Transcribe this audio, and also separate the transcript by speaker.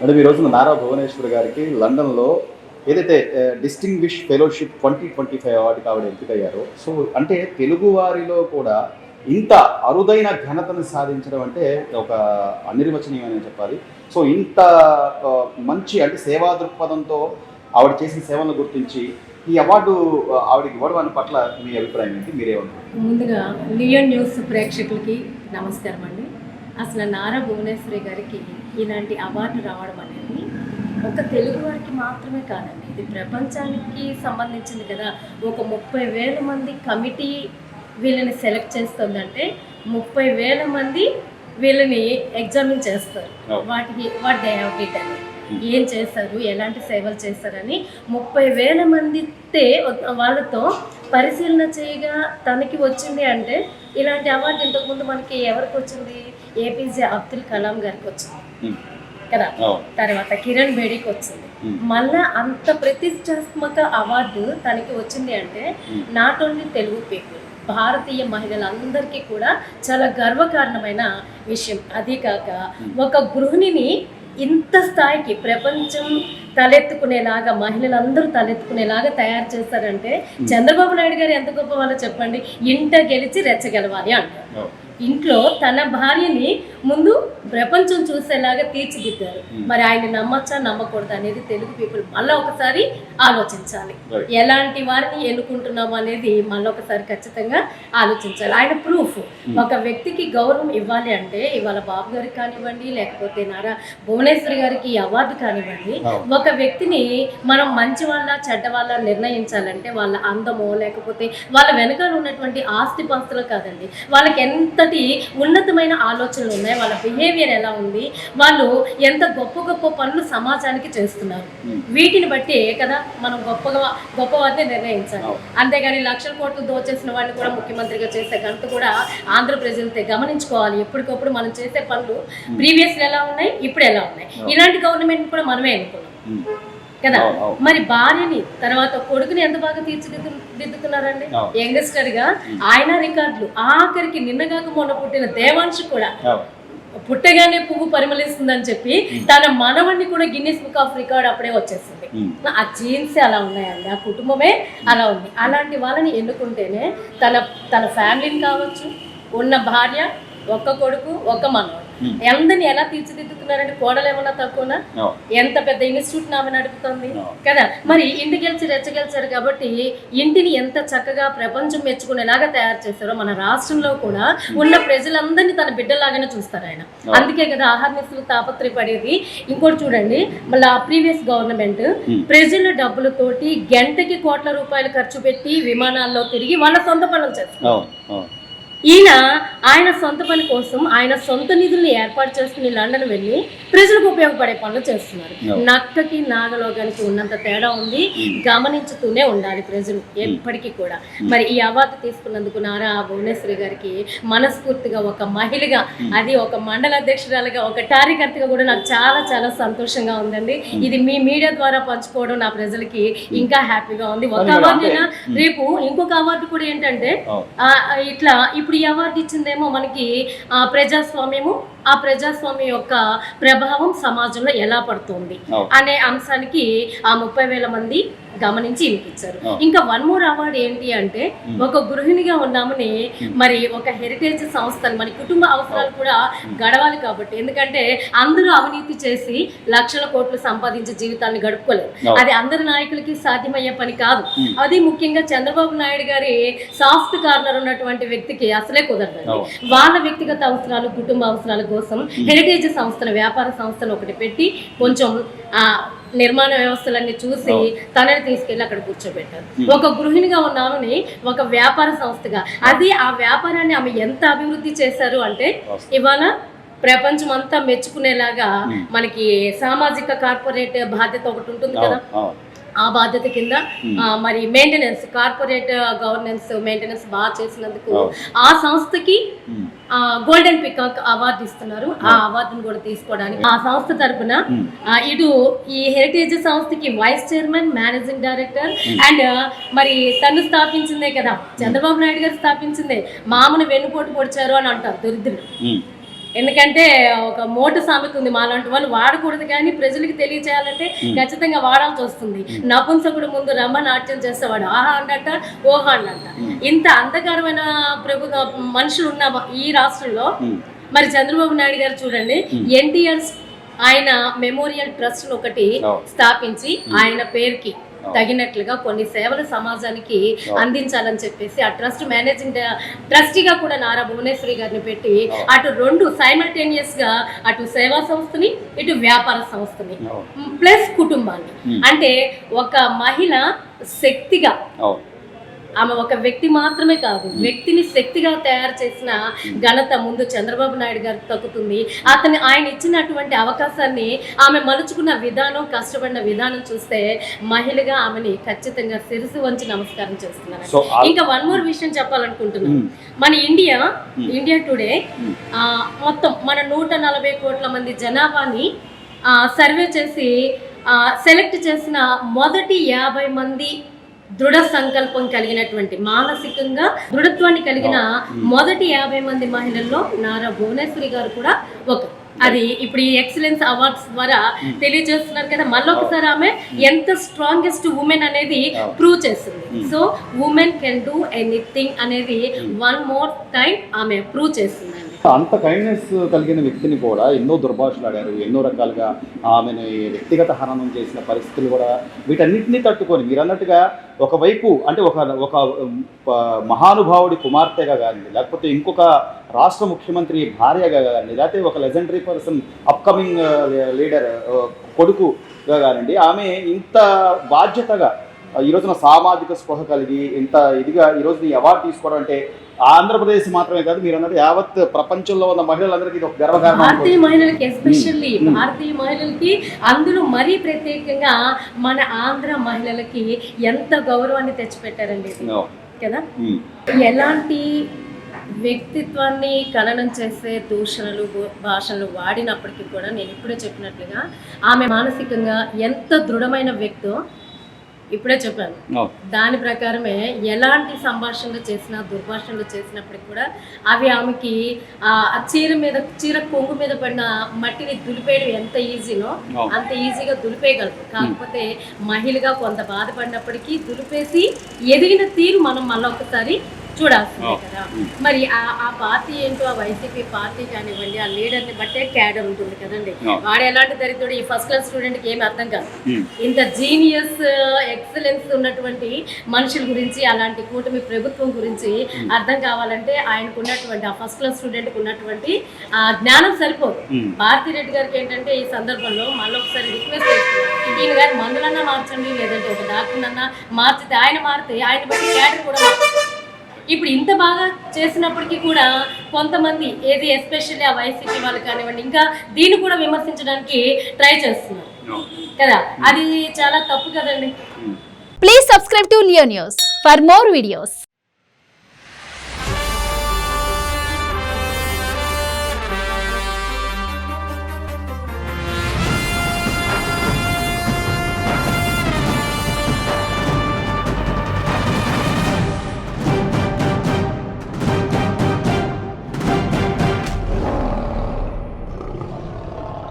Speaker 1: Madam ఈ రోజున నారా భువనేశ్వర్ గారికి లండన్లో ఏదైతే డిస్టింగ్విష్ ఫెలోషిప్ 2025 అవార్డుకి ఆవిడ ఎంపికయ్యారో, సో అంటే తెలుగు వారిలో కూడా ఇంత అరుదైన ఘనతను సాధించడం అంటే ఒక అనిర్వచనీయమని చెప్పాలి. సో ఇంత మంచి అంటే సేవా దృక్పథంతో ఆవిడ చేసిన సేవలను గుర్తించి ఈ అవార్డు ఆవిడకి ఇవ్వడం పట్ల మీ అభిప్రాయం ఏంటి? మీరేమన్నారు?
Speaker 2: ముందుగా లియన్ న్యూస్ ప్రేక్షకులకి నమస్కారం అండి. అసలు నారా భువనేశ్వరి గారికి ఇలాంటి అవార్డు రావడం అనేది ఒక తెలుగు వారికి మాత్రమే కాదండి, ఇది ప్రపంచానికి సంబంధించింది కదా. ఒక 30,000 మంది కమిటీ వీళ్ళని సెలెక్ట్ చేస్తుందంటే 30,000 మంది వీళ్ళని ఎగ్జామిన్ చేస్తారు. వాట్ దే హ్యావ్ డిడ్ అని, ఏం చేస్తారు, ఎలాంటి సేవలు చేస్తారని 30,000 మందితే వాళ్ళతో పరిశీలన చేయగా తనకి వచ్చింది అంటే, ఇలాంటి అవార్డు ఇంతకుముందు మనకి ఎవరికి వచ్చింది? ఏపీజే అబ్దుల్ కలాం గారికి వచ్చింది కదా, తర్వాత కిరణ్ బేడీకి వచ్చింది. మళ్ళా అంత ప్రతిష్టాత్మక అవార్డు తనకి వచ్చింది అంటే నాట్ ఓన్లీ తెలుగు పీపుల్, భారతీయ మహిళలందరికీ కూడా చాలా గర్వకారణమైన విషయం. అది కాక ఒక గృహిణిని ఇంత స్థాయికి ప్రపంచం తలెత్తుకునేలాగా, మహిళలందరూ తలెత్తుకునేలాగా తయారు చేస్తారంటే చంద్రబాబు నాయుడు గారు ఎంత గొప్ప వాళ్ళో చెప్పండి. ఇంట గెలిచి రెచ్చగెలవాలి అంటారు. ఇంట్లో తన భార్యని ముందు ప్రపంచం చూసేలాగా తీర్చిదిద్దారు. మరి ఆయన నమ్మచ్చా నమ్మకూడదు అనేది తెలుగు పీపుల్ మళ్ళీ ఒకసారి ఆలోచించాలి. ఎలాంటి వారిని ఎన్నుకుంటున్నాము అనేది మళ్ళీ ఒకసారి ఖచ్చితంగా ఆలోచించాలి. ఆయన ప్రూఫ్. ఒక వ్యక్తికి గౌరవం ఇవ్వాలి అంటే ఇవాళ బాబు గారికి కానివ్వండి, లేకపోతే నారా భువనేశ్వరి గారికి అవార్డు కానివ్వండి, ఒక వ్యక్తిని మనం మంచి వాళ్ళ చెడ్డ వాళ్ళ నిర్ణయించాలంటే వాళ్ళ అందమో లేకపోతే వాళ్ళ వెనకాల ఉన్నటువంటి ఆస్తిపాస్తులు కాదండి, వాళ్ళకి ఎంతటి ఉన్నతమైన ఆలోచనలు ఉన్నాయి, వాళ్ళ బిహేవియర్ ఎలా ఉంది, వాళ్ళు ఎంత గొప్ప గొప్ప పనులు సమాజానికి చేస్తున్నారు, వీటిని బట్టి కదా మనం గొప్పవారిని నిర్ణయించాలి. అంతేగాని లక్షల కోట్లు దోచేసిన వాడిని కూడా ముఖ్యమంత్రిగా చేసే ఘనత కూడా ఆంధ్ర ప్రజలతో గమనించుకోవాలి. ఎప్పటికప్పుడు మనం చేసే పనులు ప్రీవియస్ ఎలా ఉన్నాయి, ఇప్పుడు ఎలా ఉన్నాయి. ఇలాంటి గవర్నమెంట్ కూడా మనమే ఎన్నుకున్నాం కదా. మరి భార్యని తర్వాత కొడుకుని ఎంత బాగా తీర్చిదిద్దుతున్నారండి. యంగస్టర్ గా ఆయన రికార్డులు, ఆఖరికి నిన్నగాక మొన్న పుట్టిన దేవాంశ్ కూడా పుట్టగానే పువ్వు పరిమళిస్తుందని చెప్పి తన మనవణ్ణి కూడా గిన్నెస్ బుక్ ఆఫ్ రికార్డ్ అప్పుడే వచ్చేసింది. ఆ జీన్సే అలా ఉన్నాయండి, ఆ కుటుంబమే అలా ఉంది. అలాంటి వాళ్ళని ఎన్నుకుంటేనే తన ఫ్యామిలీని కావచ్చు, ఉన్న భార్య, ఒక్క కొడుకు, ఒక్క మనవడు, అందరిని ఎలా తీర్చిదిద్దుతున్నారంటే కోడలు ఏమన్నా తక్కువనా? ఎంత పెద్ద ఇన్స్టిట్యూట్ ఆమె నడుపుతుంది కదా. మరి ఇంటి గెలిచి రెచ్చగెలిచారు కాబట్టి ఇంటిని ఎంత చక్కగా ప్రపంచం మెచ్చుకునేలాగా తయారు చేశారో మన రాష్ట్రంలో కూడా ఉన్న ప్రజలందరినీ తన బిడ్డలాగానే చూస్తారు ఆయన. అందుకే కదా ఆహార్నిస్తులు తాపత్రయపడేది. ఇంకోటి చూడండి, మళ్ళీ ఆ ప్రీవియస్ గవర్నమెంట్ ప్రజల డబ్బులతోటి గంటకి కోట్ల రూపాయలు ఖర్చు పెట్టి విమానాల్లో తిరిగి వాళ్ళ సొంత పనులు చేస్తారు. ఆయన సొంత పని కోసం ఆయన సొంత నిధుల్ని ఏర్పాటు చేసుకుని లండన్ వెళ్ళి ప్రజలకు ఉపయోగపడే పనులు చేస్తున్నారు. నక్కకి నాగలోగానికి ఉన్నంత తేడా ఉంది, గమనించుతూనే ఉండాలి ప్రజలు ఎప్పటికీ కూడా. మరి ఈ అవార్డు తీసుకున్నందుకు నారా భువనేశ్వరి గారికి మనస్ఫూర్తిగా ఒక మహిళగా, అది ఒక మండల అధ్యక్షురాలుగా, ఒక కార్యకర్తగా కూడా నాకు చాలా చాలా సంతోషంగా ఉందండి. ఇది మీ మీడియా ద్వారా పంచుకోవడం నా ప్రజలకి ఇంకా హ్యాపీగా ఉంది. ఒక అవార్డైనా రేపు ఇంకొక అవార్డు కూడా ఏంటంటే ఇట్లా ఇప్పుడు ఈ అవార్డు ఇచ్చిందేమో మనకి ప్రజాస్వామ్యము, ఆ ప్రజాస్వామ్యం యొక్క ప్రభావం సమాజంలో ఎలా పడుతుంది అనే అంశానికి ఆ 30,000 మంది గమనించి ఇచ్చారు. ఇంకా వన్ మోర్ అవార్డు ఏంటి అంటే, ఒక గృహిణిగా ఉన్నామని మరి ఒక హెరిటేజ్ సంస్థలు మన కుటుంబ అవసరాలు కూడా గడవాలి కాబట్టి, ఎందుకంటే అందరూ అవినీతి చేసి లక్షల కోట్లు సంపాదించే జీవితాన్ని గడుపుకోలేరు. అది అందరి నాయకులకి సాధ్యమయ్యే పని కాదు. అది ముఖ్యంగా చంద్రబాబు నాయుడు గారి సాఫ్ట్ కార్నర్ ఉన్నటువంటి వ్యక్తికి అసలే కుదరదు. వాళ్ళ వ్యక్తిగత అవసరాలు, కుటుంబ అవసరాల కోసం హెరిటేజ్ సంస్థను, వ్యాపార సంస్థను ఒకటి పెట్టి కొంచెం నిర్మాణ వ్యవస్థలన్నీ చూసి తనని తీసుకెళ్ళి అక్కడ కూర్చోబెట్టారు. ఒక గృహిణిగా ఉన్నామని ఒక వ్యాపార సంస్థగా, అది ఆ వ్యాపారాన్ని ఆమె ఎంత అభివృద్ధి చేశారు అంటే ఇవాళ ప్రపంచం అంతా మెచ్చుకునేలాగా మనకి సామాజిక కార్పొరేట్ బాధ్యత ఒకటి ఉంటుంది కదా, ఆ బాధ్యత కింద మరి మెయింటెనెన్స్, కార్పొరేట్ గవర్నెన్స్ మెయింటెనెన్స్ బాగా చేసినందుకు ఆ సంస్థకి గోల్డెన్ పికాక్ అవార్డు ఇస్తున్నారు. ఆ అవార్డును కూడా తీసుకోవడానికి ఆ సంస్థ తరఫున ఇటు ఈ హెరిటేజ్ సంస్థకి vice chairman, managing director and మరి తను స్థాపించిందే కదా, చంద్రబాబు నాయుడు గారు స్థాపించిందే. మామను వెన్నుపోటు పొడిచారు అని అంటారు దరిద్రుడు. ఎందుకంటే ఒక మోటు సామెత ఉంది, మాలాంటి వాళ్ళు వాడకూడదు కానీ ప్రజలకు తెలియచేయాలంటే ఖచ్చితంగా వాడాల్సి వస్తుంది. నపుంసకుడు ముందు రమ్మ నాట్యం చేసేవాడు ఆహా అంట ఓహా అంట. ఇంత అంధకారమైన మనుషులు ఉన్న ఈ రాష్ట్రంలో మరి చంద్రబాబు నాయుడు గారు చూడండి, ఎన్టీఆర్ ఆయన మెమోరియల్ ట్రస్ట్ ఒకటి స్థాపించి ఆయన పేరుకి తగినట్లుగా కొన్ని సేవలు సమాజానికి అందించాలని చెప్పేసి ఆ ట్రస్ట్ మేనేజింగ్ ట్రస్టీగా కూడా నారా భువనేశ్వరి గారిని పెట్టి అటు రెండు సైమల్టేనియస్ గా అటు సేవా సంస్థని ఇటు వ్యాపార సంస్థని ప్లస్ కుటుంబాన్ని, అంటే ఒక మహిళ శక్తిగా, ఆమె ఒక వ్యక్తి మాత్రమే కాదు వ్యక్తిని శక్తిగా తయారు చేసిన ఘనత ముందు చంద్రబాబు నాయుడు గారికి దక్కుతుంది. ఆయన ఇచ్చినటువంటి అవకాశాన్ని ఆమె మలుచుకున్న విధానం, కష్టపడిన విధానం చూస్తే మహిళగా ఆమెని ఖచ్చితంగా శిరసు వంచి నమస్కారం చేస్తున్నాను. ఇంకా వన్ మోర్ విషయం చెప్పాలనుకుంటున్నాను. మన ఇండియా టుడే మొత్తం మన 140 కోట్ల మంది జనాభాని సర్వే చేసి సెలెక్ట్ చేసిన మొదటి 50 మంది దృఢ సంకల్పం కలిగినటువంటి, మానసికంగా దృఢత్వాన్ని కలిగిన మొదటి 50 మంది మహిళల్లో నారా భువనేశ్వరి గారు కూడా ఒక. అది ఇప్పుడు ఈ ఎక్సలెన్స్ అవార్డ్స్ ద్వారా తెలియజేస్తున్నారు కదా, మళ్ళొకసారి ఆమె ఎంత స్ట్రాంగెస్ట్ ఉమెన్ అనేది ప్రూవ్ చేస్తుంది. So women can do anything అనేది వన్ మోర్ టైం ఆమె ప్రూవ్ చేస్తుంది.
Speaker 1: అంత కైండ్నెస్ కలిగిన వ్యక్తిని కూడా ఎన్నో దుర్భాషలాడారు, ఎన్నో రకాలుగా ఆమెను వ్యక్తిగత హననం చేసిన పరిస్థితులు కూడా, వీటన్నిటినీ తట్టుకొని మీరు అన్నట్టుగా ఒకవైపు అంటే ఒక మహానుభావుడి కుమార్తెగా కానీ, లేకపోతే ఇంకొక రాష్ట్ర ముఖ్యమంత్రి భార్యగా కానీ, లేకపోతే ఒక లెజెండరీ పర్సన్ అప్కమింగ్ లీడర్ కొడుకుగా కానివ్వండి, ఆమె ఇంత బాధ్యతగా ఈ రోజున సామాజిక స్పృహ కలిగి ఇంత ఇదిగా ఈ రోజు ఈ అవార్డు తీసుకోవడం అంటే ఆంధ్రప్రదేశ్ మాత్రమే కాదు, మీరు అన్నది యావత్ ప్రపంచంలో ఉన్న మహిళలందరికీ ఇది ఒక గర్వకారణం.
Speaker 2: భారతీయ మహిళలకి ఎస్పెషల్లీ భారతీయ మహిళలకి, అందులో మరీ ప్రత్యేకంగా మన ఆంధ్ర మహిళలకి ఎంత గౌరవాన్ని తెచ్చిపెట్టారండి కదా. ఎలాంటి వ్యక్తిత్వాన్ని ఖననం చేసే దూషణలు భాషలు వాడినప్పటికీ కూడా నేను ఇప్పుడే చెప్పినట్లుగా ఆమె మానసికంగా ఎంత దృఢమైన వ్యక్తో ఇప్పుడే చెప్పాను. దాని ప్రకారమే ఎలాంటి సంభాషణలు చేసినా దుర్భాషణలు చేసినప్పటికి కూడా అవి ఆమెకి చీర కొంగు మీద పడిన మట్టిని దులిపేయడం ఎంత ఈజీనో అంత ఈజీగా దులిపేయగలరు. కాకపోతే మహిళగా కొంత బాధపడినప్పటికీ దులిపేసి ఎదిగిన తీరు మనం మళ్ళీ ఒకసారి చూడాల్సిందే కదా. మరి ఆ పార్టీ ఏంటో, ఆ వైసీపీ పార్టీ కానివ్వండి, ఆ లీడర్ని బట్టే క్యాడర్ ఉంటుంది కదండి. వాడు ఎలాంటి దరిద్రుడు, ఈ ఫస్ట్ క్లాస్ స్టూడెంట్కి ఏమి అర్థం కాదు. ఇంత జీనియస్ ఎక్సలెన్స్ ఉన్నటువంటి మనుషుల గురించి, అలాంటి కూటమి ప్రభుత్వం గురించి అర్థం కావాలంటే ఆయనకు ఉన్నటువంటి ఆ ఫస్ట్ క్లాస్ స్టూడెంట్కి ఉన్నటువంటి జ్ఞానం సరిపోదు. భారతీ రెడ్డి గారికి ఏంటంటే ఈ సందర్భంలో మళ్ళీ ఒకసారి రిక్వెస్ట్ చేస్తున్నారు, ఈయన గారి మందులన్నా మార్చండి, లేదంటే ఒక డాక్టర్నన్నా మార్చితే, ఆయన మారితే ఆయన బట్టి క్యాడర్ కూడా మారుతుంది. ఇప్పుడు ఇంత బాగా చేసినప్పటికీ కూడా కొంతమంది ఏది ఎస్పెషల్లీ ఆ వైసీపీ వాళ్ళు కానివ్వండి ఇంకా దీన్ని కూడా విమర్శించడానికి ట్రై చేస్తున్నారు కదా. అది చాలా తప్పు కదండి.
Speaker 3: Please subscribe to Leo news for more videos.